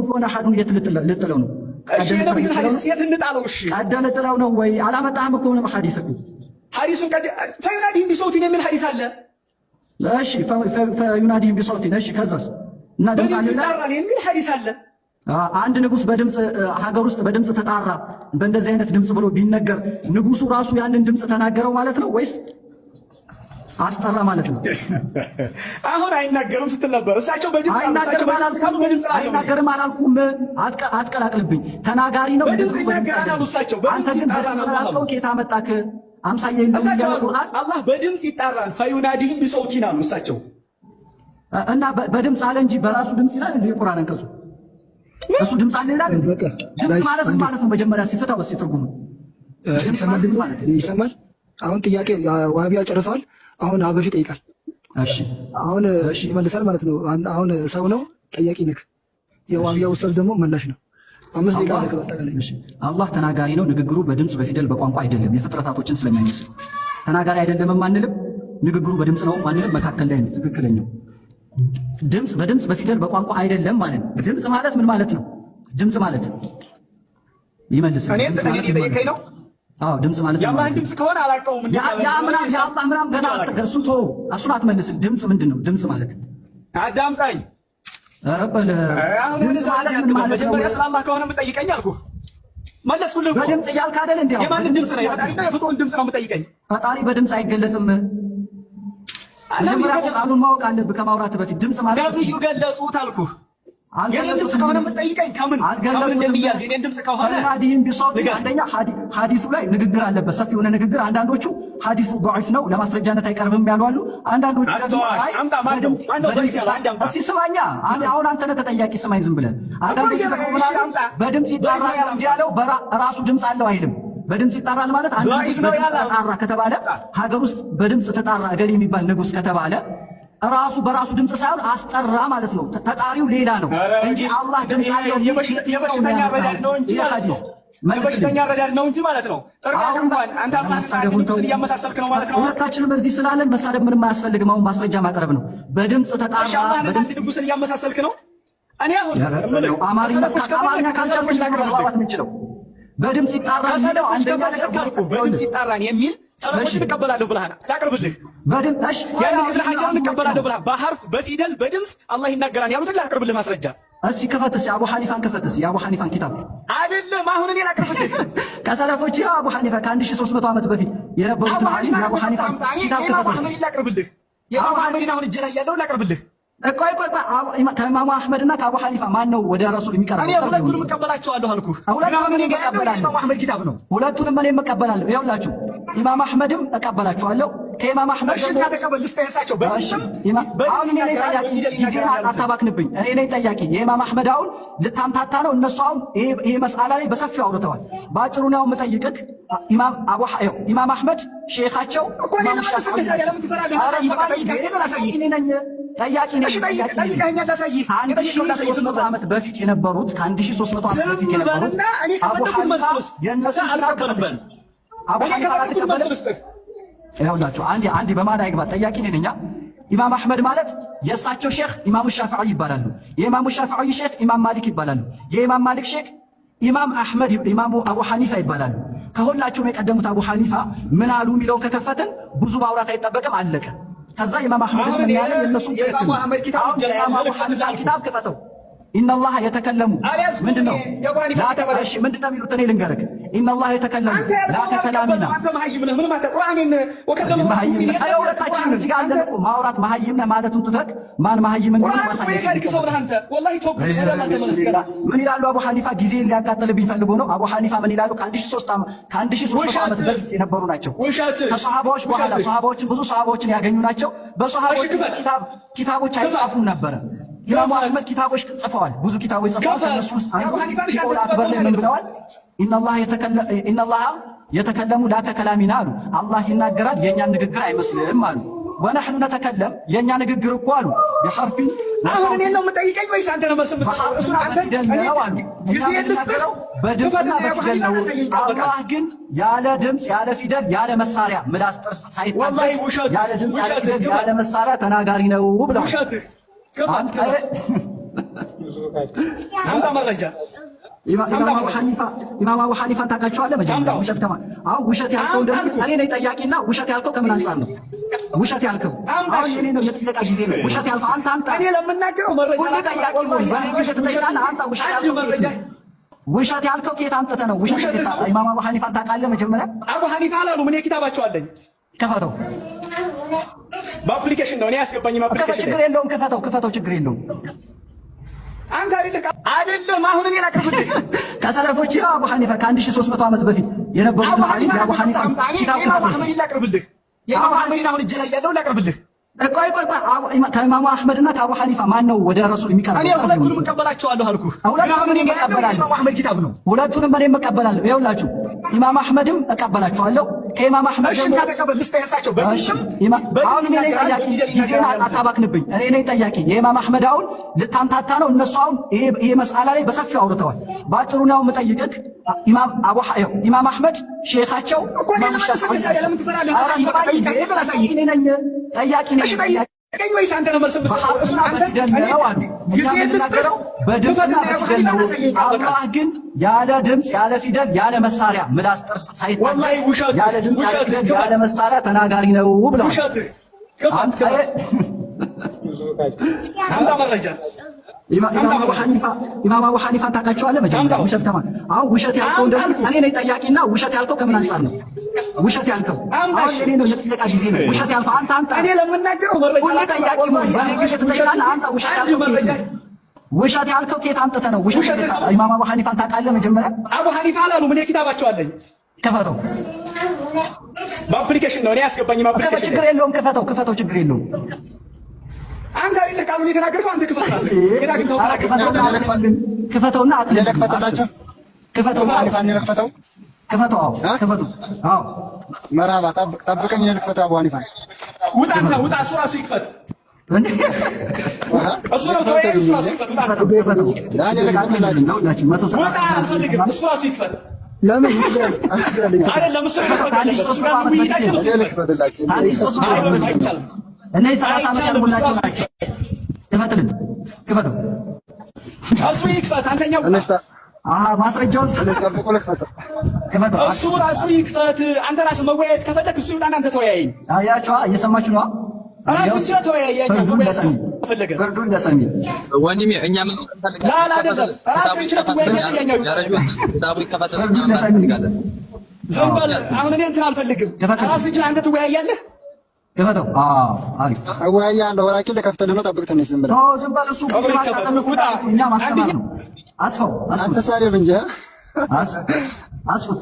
ሆነ አሐዱን ልጥለው ነው። እሺ የነብዩን ሐዲስ የት እንጣለው? እሺ ቀደ ልጥለው ነው ወይ? አላመጣህም እኮ ነው ሐዲስ እኮ ሐዲሱን ቀደ ፈዩናዲህም ቢሰውቲን የሚል ሐዲስ አለ። እሺ ፈዩናዲህም ቢሰውቲን እሺ ከዛስ እና ድምጽ አለ የሚል ሐዲስ አለ። አንድ ንጉስ በድምጽ ሀገር ውስጥ በድምጽ ተጣራ በእንደዚህ አይነት ድምጽ ብሎ ቢነገር ንጉሱ ራሱ ያንን ድምጽ ተናገረው ማለት ነው ወይስ አስጠራ ማለት ነው? አሁን አይናገርም ስትል ነበር። እሳቸው በድምጽ አይናገርም አላልኩም። አትቀላቅልብኝ። ተናጋሪ ነው በድምጽ ይናገራሉ እሳቸው። አንተ ግን በድምጽ ተናገረው ከየት አመጣክ? አምሳዬ እንደው ቁርአን አላህ በድምጽ ይጣራል። ፈዩናዲህም ቢሰውቲን አሉ እሳቸው እና በድምጽ አለ እንጂ በራሱ ድምጽ ይላል እንዴ? ቁርአን አንቀጹ እሱ ድምጽ አለ ይላል እንዴ? ድምጽ ማለት ማለት ነው። መጀመሪያ ሲፈታው ሲተርጉሙ ይሰማል። አሁን ጥያቄ ዋህቢያ ጨርሰዋል። አሁን አበሹ ይጠይቃል። እሺ አሁን ይመልሳል ማለት ነው። አሁን ሰው ነው ጠያቂ ነክ፣ የዋህቢያ ኡስታዝ ደግሞ መላሽ ነው። 5 ደቂቃ ነው በአጠቃላይ። አላህ ተናጋሪ ነው። ንግግሩ በድምጽ በፊደል በቋንቋ አይደለም። የፍጥረታቶችን ስለማይመስል ተናጋሪ አይደለም ማንልም። ንግግሩ በድምጽ ነው ማንልም። መካከል ላይ ነው ትክክለኛው። ድምጽ በድምጽ በፊደል በቋንቋ አይደለም ማለት ነው። ድምጽ ማለት ምን ማለት ነው? ድምጽ ማለት ይመልስ እኔ ጠይቀኝ ነው። አዎ ድምጽ ማለት የአላህ ድምጽ ከሆነ አላውቀውም። ያ ምናምን የአላህ ምናምን ገና እሱን ተወው። እሱን አትመልስም። ድምጽ ምንድን ነው? ድምጽ ማለት አዳምጣኝ። ረበለ ድምጽ ማለት ምን ማለት ነው? መጀመሪያ ስለ አላህ ከሆነ የምጠይቀኝ አልኩህ፣ መለስኩልህ እኮ። በድምጽ እያልክ አይደል እንዴ? የማንን ድምጽ ነው? የፈጣሪና የፍጡርን ድምጽ ነው የምጠይቀኝ። ፈጣሪ በድምጽ አይገለጽም። መጀመሪያ ቃሉን ማወቅ አለብህ ከማውራት በፊት። ድምጽ ማለት ነብዩ ገለጹት አልኩህ። የኔን ድምጽ ከሆነ የምትጠይቀኝ ከምን እንደሚያዝ የኔን ድምጽ ከሆነ ፈዩናዲህም ቢሰውቲን። አንደኛ ሐዲሱ ላይ ንግግር አለበት፣ ሰፊ የሆነ ንግግር። አንዳንዶቹ ሐዲሱ ضعيف ነው ለማስረጃነት አይቀርብም ያሉ አሉ። አንዳንዶቹ ደግሞ እስኪ ስማኛ፣ አሁን አንተ ነህ ተጠያቂ፣ ስማኝ ዝም ብለህ። አንዳንዶቹ ደግሞ በድምጽ ይጣራል እንጂ ያለው ራሱ ድምጽ አለው አይልም። በድምጽ ይጣራል ማለት አንድ ንጉስ በድምጽ ተጣራ ከተባለ ሀገር ውስጥ በድምጽ ተጣራ እገሌ የሚባል ንጉስ ከተባለ ራሱ በራሱ ድምጽ ሳይሆን አስጠራ ማለት ነው። ተጣሪው ሌላ ነው እንጂ አላህ ድምጽ አለው። የበሽተኛ ረዳድ ነው እንጂ ማለት ነው። የበሽተኛ ረዳድ ነው እንጂ ማለት ነው። ጥርቃቅ እንኳን አንተ አላህ እያመሳሰልክ ነው ማለት ነው። ሁለታችንም እዚህ ስላለን መሳደብ ምንም አያስፈልግም። አሁን ማስረጃ ማቅረብ ነው። በድምጽ ተጣራ በድምጽ ንጉስን እያመሳሰልክ ነው። እኔ አሁን አማርኛ ካስቻልኩ ማውራት የምንችለው በድምጽ ይጣራል ነው። አንደኛ ነገር በድምጽ ይጣራል የሚል ሰለፎችን እቀበላለሁ ብለሃል። ላቅርብልህ በድምጽ ሀጃን እቀበላለሁ ብለሃል። በሐርፍ በፊደል በድምጽ አላህ ይናገራል ያሉትን ላቅርብልህ ማስረጃ። እስኪ ክፈትስ የአቡ ሐኒፋን ክፈትስ። የአቡ ሐኒፋን ኪታብ አይደለም አሁን እኔ ላቅርብልህ። ከሰለፎች አቡ ሐኒፋ ከ1300 ዓመት በፊት የነበሩትን ዓሊም የአቡ ሐኒፋን ኪታብ ክፈትስ። ላቅርብልህ የአቡ ሐኒፋን አሁን እጄ ላይ ያለውን ላቅርብልህ። ቆይ ከኢማሙ አህመድና ከአቡ ሐኒፋ ማን ነው ወደ ረሱል የሚቀርበው? እኔ ሁለቱንም እቀበላቸዋለሁ አልኩህ። ሁለቱንም እቀበላለሁ። አህመድ ኪታብ ነው። ሁለቱንም እኔ እቀበላለሁ። ይኸውላችሁ ኢማም አህመድም እቀበላችኋለሁ። ከኢማም አህመድ ደግሞ ተቀበል ልስጠይሳቸው አሁን እኔ ነኝ ጠያቂ። ጊዜን አታባክንብኝ። እኔ ነኝ ጠያቂ። የኢማም አህመድ አሁን ልታምታታ ነው። እነሱ አሁን ይሄ መስአላ ላይ በሰፊው አውርተዋል። በአጭሩ ነው የምጠይቅህ። ኢማም አህመድ ሼኻቸው ኢማም ሻፊዒ ጠያቂ ነኝ። ጠይቀኸኛል፣ ላሳይህ። ከ1300 ዓመት በፊት የነበሩት ከ1300 ዓመት በፊት የነበሩት አቡ ሐኒፋ የነሱ ተቀበል። አቡ ሐኒፋ ተቀበል። ይኸውላችሁ አንዴ በማዳ ይግባ። ጠያቂ ነኝ። ኢማም አህመድ ማለት የእሳቸው ሼኽ ኢማሙ ሻፊዒ ይባላሉ። የኢማሙ ሻፊዒ ሼኽ ኢማም ማሊክ ይባላሉ። የኢማም ማሊክ ሼኽ ኢማም አህመድ ኢማሙ አቡ ሐኒፋ ይባላሉ። ከሁላችሁም የቀደሙት አቡ ሐኒፋ ምን አሉ የሚለውን ከከፈትን ብዙ ማውራት አይጠበቅም። አለቀ። ከዛ ኢማም አህመድ ምን ያለ የነሱ የኢማሙ አህመድ ኪታብ ክፈተው። ኢነላህ የተከለሙ ምንድነው? እሺ ምንድነው የሚሉት? እኔ ልንገርህ። ኢነላህ የተከለሙ ላ ተከላሚና ሁለታችንም እዚህ ጋር አለን እኮ ማውራት። መሀይም ነህ ማለቱን ትተህ ማን መሀይም እንደሆነ ማሳየት። ምን ይላሉ አቡ ሐኒፋ? ጊዜ ሊያቃጥልብኝ ፈልጎ ነው። አቡ ሐኒፋ ምን ይላሉ? ከ1300 ዓመት በፊት የነበሩ ናቸው። ከሰሃባዎች በኋላ ሰሃባዎችን ብዙ ሰሃባዎችን ያገኙ ናቸው። በሰሃባዎች ኪታቦች አይጻፉም ነበረ። ኢማሙ አህመድ ኪታቦች ጽፈዋል፣ ብዙ ኪታቦች ጽፈዋል። ከነሱ ውስጥ አንዱ ቂራአት አክበር ላይ ምን ብለዋል? ኢነላህ የተከለሙ ላ ከከላሚና አሉ። አላህ ይናገራል የእኛን ንግግር አይመስልም አሉ። ወነሕኑ ነተከለም የእኛ ንግግር እኮ አሉ ቢሐርፊን። አሁን እኔን ነው የምጠይቀኝ ወይስ አንተ ነው መስመስ? እሱን አንተ ነው አሉ። በድምፅና በፊደል ነው። አላህ ግን ያለ ድምፅ ያለ ፊደል ያለ መሳሪያ ምላስ ጥርስ ሳይታለፍ ያለ ድምፅ ያለ ፊደል ያለ መሳሪያ ተናጋሪ ነው ብለዋል። አምጣ መረጃ። ኢማም አቡ ሐኒፋን ታውቃቸዋለህ? መጀመሪያ ውሸት ከማ አሁን ውሸት ያልከው እንደዚህ እኔ ነኝ ጠያቂና ውሸት ያልከው ከምን አንፃር ነው? ውሸት ያልከው አሁን የኔ ነው የጥያቄ ጊዜ ነው። ውሸት ያልከው አንተ እኔ ለምናገረው መረጃ ሁሉ ጠያቂ ነው። በኔ ውሸት ትጠይቃለህ። አንተ ውሸት ያልከው መረጃ ውሸት ያልከው ከየት አምጥተህ ነው? ውሸት ያልከው ኢማም አቡ ሐኒፋን ታውቃለህ? መጀመሪያ አቡ ሐኒፋ አላሉ ምን ኪታባቸው አለኝ። ክፈተው። በአፕሊኬሽን ነው እኔ ያስገባኝ። አፕሊኬሽን ችግር የለውም። ክፈተው፣ ችግር የለውም። አንተ አይደለም አሁን እኔ ላቀርብልህ ከሰለፎች አቡ ሐኒፋ ከ1300 ዓመት በፊት የነበሩት ሐዲስ የአቡ ሐኒፋ ኪታብ አህመድ ላቀርብልህ። የኢማም አህመድን አሁን እጅ ላይ ያለው ላቀርብልህ። ቆይ ከኢማሙ አህመድና ከአቡ ሐኒፋ ማን ነው ወደ ረሱል የሚቀርበው? እኔ ሁለቱንም እቀበላቸዋለሁ አልኩህ። ሁለቱንም ኢማም አህመድ ኪታብ ነው። ሁለቱንም እኔም እቀበላለሁ። ይኸውላችሁ ኢማም አህመድም እቀበላቸዋለሁ። ከኢማም አህመድ ደግሞ ተቀበል ልስጠያሳቸው በሽም አሁን እኔ ነኝ ጠያቂ። ጊዜና አታባክንብኝ። እኔ ነኝ ጠያቂ። የኢማም አህመድ አሁን ልታምታታ ነው። እነሱ አሁን ይሄ መስአላ ላይ በሰፊው አውርተዋል። ባጭሩ ነው የምጠይቅህ። ኢማም አህመድ ሼኻቸው ጠያቂ ነኝ ወይስ አንተ ነው መልስ አላህ ግን ያለ ድምፅ ያለ ፊደል ያለ መሳሪያ ምላስ ጥርስ ሳይታገስ ያለ ድምፅ ያለ ፊደል ያለ መሳሪያ ተናጋሪ ነው ብለዋል። ኢማም አቡ ሐኒፋን ታውቃቸዋለህ? መጀመሪያ ውሸት ከማ አሁን ውሸት ያልከው እንደዚህ እኔ ነኝ ጠያቂና ውሸት ያልከው ከምን አንፃር ነው? ውሸት ያልከው አሁን የኔ ነው የጥያቄ ጊዜ ነው። ውሸት ያልከው አንተ እኔ ለምናገረው መረጃ ሁሉ ጠያቂ ነው። በኔ ውሸት ትጠይቃለህ። አንተ ውሸት ያልከው ውሸት ያልከው ከየት አምጥተህ ነው? ውሸት ኢማም አቡ ሐኒፋን ታውቃለህ? መጀመሪያ አቡ ሐኒፋ አላሉ ምን ኪታባቸው አለኝ። ክፈተው። በአፕሊኬሽን ነው እኔ ያስገባኝ። አፕሊኬሽን ችግር የለውም። ክፈተው፣ ችግር የለውም። አንተ አይደል ቃሉን የተናገርከው? አንተ ክፈተውና አዎ መርሃባ ጠብቀኝ። ልክፈተው አቡ ሐኒፋ ውጣ። እሱ ራሱ ይክፈት። እሱ ነው ተወያይ። እሱ ራሱ ይክፈት። እሱ ራሱ ይክፈት። ለምን አይደለም እሱ እነዚህ 30 ዓመት ያልሞላቸው ናቸው። ክፈተው። እሱ ይክፈት። አንተኛው ማስረጃውን ክፈተው። እሱ ራሱ ይክፈት። አንተ ራስህ መወያየት ከፈለግ እሱ ይውጣና አንተ ተወያይ። አያችኋ? እየሰማችሁ ነው። ራሱ ተወያይ። ፍርዱን እንደሰሚ ወንድሜ እኛ ምን አይደለም ራስህ ይችላል ትወያያለህ። ዝም በል አሁን እኔ እንትን አልፈልግም። ራስህ ይችላል አንተ ትወያያለህ። ክፈተው። አሪፍ አወያያለሁ። ወላኪን ለከፍተልህ ነው። ጠብቅ ትንሽ ዝም ብለህ ዝም በል። እሱ እኛ ማስተማር ነው። አስፋው አትሳደብ እንጂ አስፉት